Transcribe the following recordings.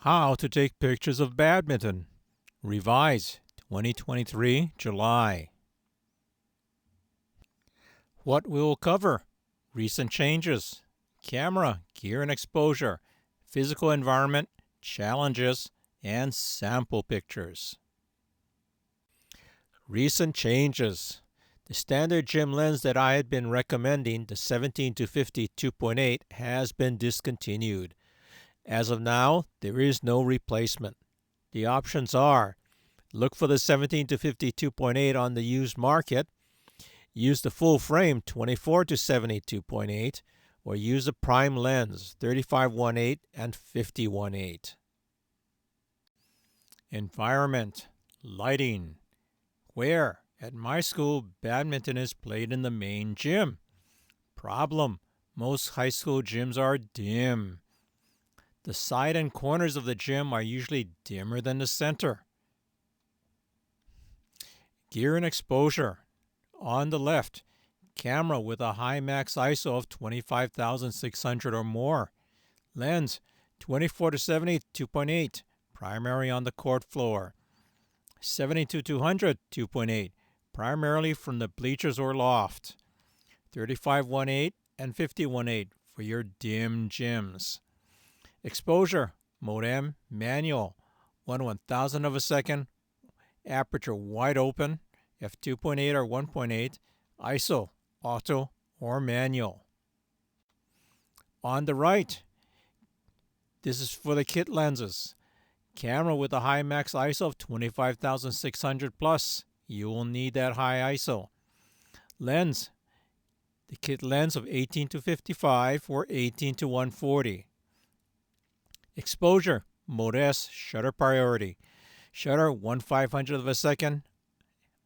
How to take pictures of badminton. Revised 2023 July. What we will cover: recent changes, camera, gear and exposure, physical environment, challenges, and sample pictures. Recent changes. The standard gym lens that I had been recommending, the 17-50 2.8, has been discontinued. As of now, there is no replacement. The options are: look for the 17-50 2.8 on the used market, use the full frame 24-70 2.8, or use a prime lens 35-1.8 and 50-1.8. Environment, lighting. Where? At my school, badminton is played in the main gym. Problem: most high school gyms are dim. The side and corners of the gym are usually dimmer than the center. Gear and exposure. On the left, camera with a high max ISO of 25,600 or more. Lens 24-70 2.8, primary on the court floor. 70-200 2.8, primarily from the bleachers or loft. 35-1.8 and 50-1.8 for your dim gyms. Exposure, Mode M, manual, 1/1000 of a second, aperture wide open, f2.8 or 1.8, ISO, auto or manual. On the right, this is for the kit lenses. Camera with a high max ISO of 25,600 plus. You will need that high ISO. Lens, the kit lens of 18-55 or 18-140. Exposure, Mode S, shutter priority. Shutter 1/500 of a second.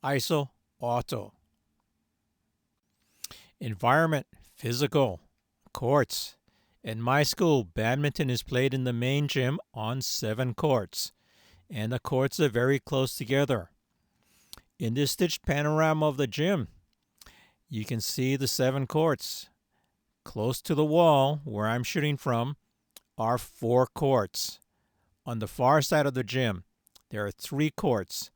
ISO, auto. Environment, physical. Courts. At my school, badminton is played in the main gym on 7 courts, and the courts are very close together. In this stitched panorama of the gym, you can see the 7 courts. Close to the wall, where I'm shooting from, are 4 courts. On the far side of the gym, there are 3 courts.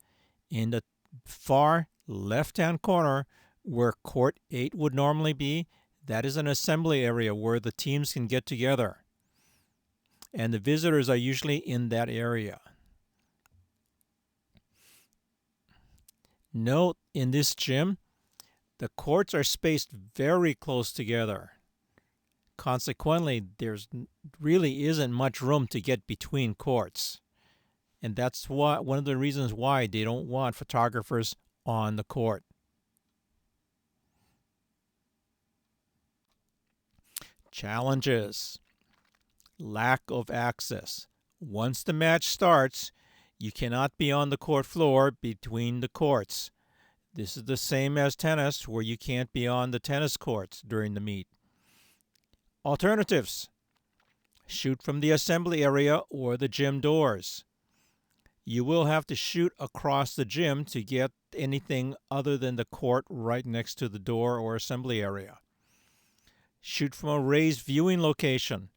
In the far left-hand corner, where court 8 would normally be, that is an assembly area where the teams can get together. And the visitors are usually in that area. Note, in this gym, the courts are spaced very close together. Consequently, there's really isn't much room to get between courts. And that's one of the reasons why they don't want photographers on the court. Challenges. Lack of access. Once the match starts, you cannot be on the court floor between the courts. This is the same as tennis, where you can't be on the tennis courts during the meet. Alternatives. Shoot from the assembly area or the gym doors. You will have to shoot across the gym to get anything other than the court right next to the door or assembly area. Shoot from a raised viewing location,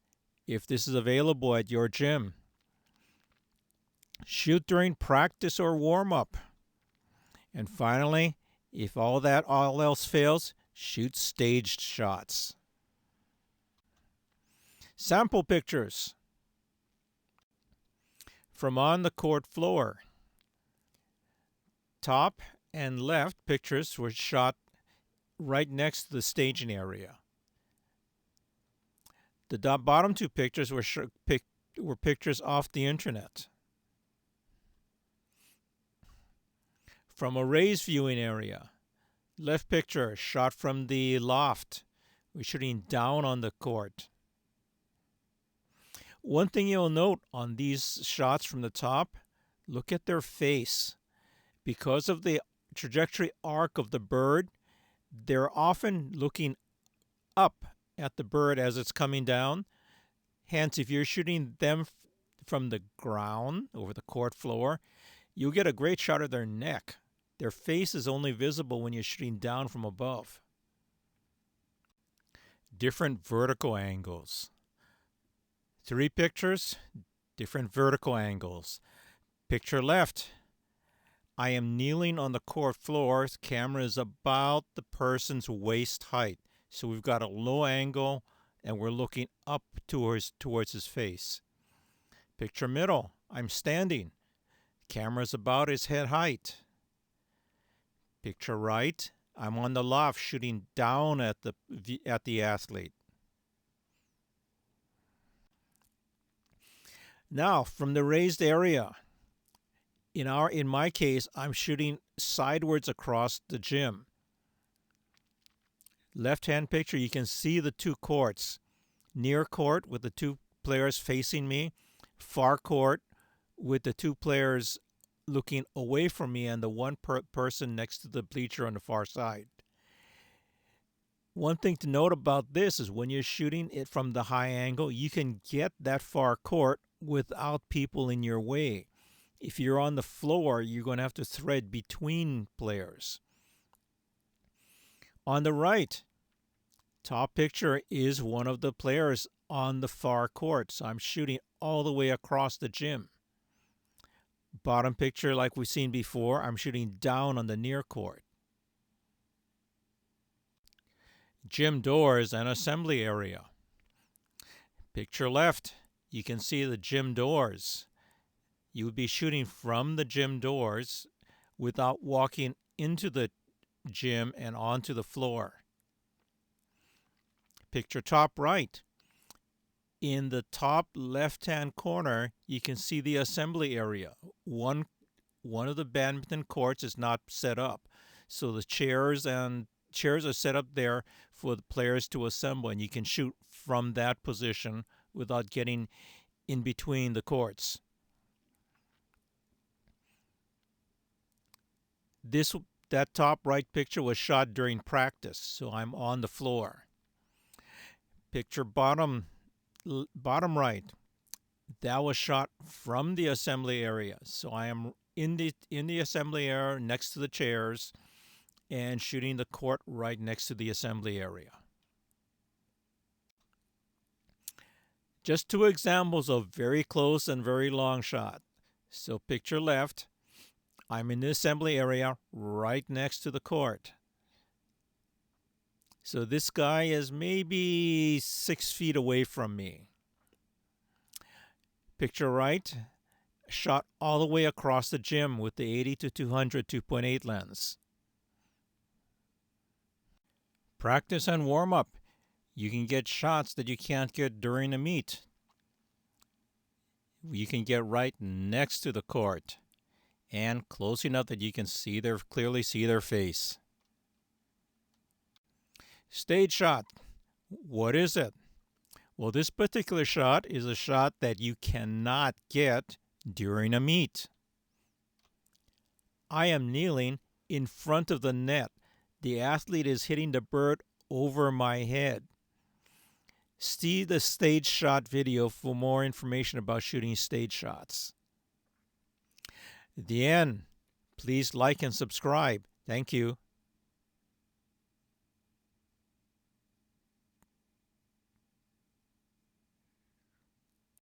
if this is available at your gym. Shoot during practice or warm-up. And finally, if all else fails, shoot staged shots. Sample pictures. From on the court floor. Top and left pictures were shot right next to the staging area. The bottom 2 pictures were pictures off the internet. From a raised viewing area. Left picture shot from the loft. We're shooting down on the court. One thing you'll note on these shots from the top, look at their face. Because of the trajectory arc of the bird, they're often looking up at the bird as it's coming down. Hence, if you're shooting them from the ground over the court floor, you'll get a great shot of their neck. Their face is only visible when you're shooting down from above. Different vertical angles. 3 pictures, different vertical angles. Picture left. I am kneeling on the court floor. The camera is about the person's waist height. So we've got a low angle and we're looking up towards his face. Picture middle. I'm standing. Camera's about his head height. Picture right. I'm on the loft shooting down at the athlete. Now, from the raised area, in my case, I'm shooting sideways across the gym. Left-hand picture, you can see the two courts. Near court with the two players facing me. Far court with the two players looking away from me and the one person next to the bleacher on the far side. One thing to note about this is when you're shooting it from the high angle, you can get that far court without people in your way. If you're on the floor, you're going to have to thread between players. On the right, top picture is one of the players on the far court. So I'm shooting all the way across the gym. Bottom picture, like we've seen before, I'm shooting down on the near court. Gym doors and assembly area. Picture left, you can see the gym doors. You would be shooting from the gym doors without walking into the gym and onto the floor. Picture top right. In the top left-hand corner, you can see the assembly area. One of the badminton courts is not set up, so the chairs are set up there for the players to assemble, and you can shoot from that position without getting in between the courts. That top right picture was shot during practice, so I'm on the floor. Picture bottom right, that was shot from the assembly area. So I am in the assembly area next to the chairs and shooting the court right next to the assembly area. Just two examples of very close and very long shot. So picture left, I'm in the assembly area right next to the court. So this guy is maybe 6 feet away from me. Picture right, shot all the way across the gym with the 80-200 2.8 lens. Practice and warm up. You can get shots that you can't get during a meet. You can get right next to the court and close enough that you can clearly see their face. Stage shot. What is it? Well, this particular shot is a shot that you cannot get during a meet. I am kneeling in front of the net. The athlete is hitting the bird over my head. See the stage shot video for more information about shooting stage shots. At the end, please like and subscribe. Thank you.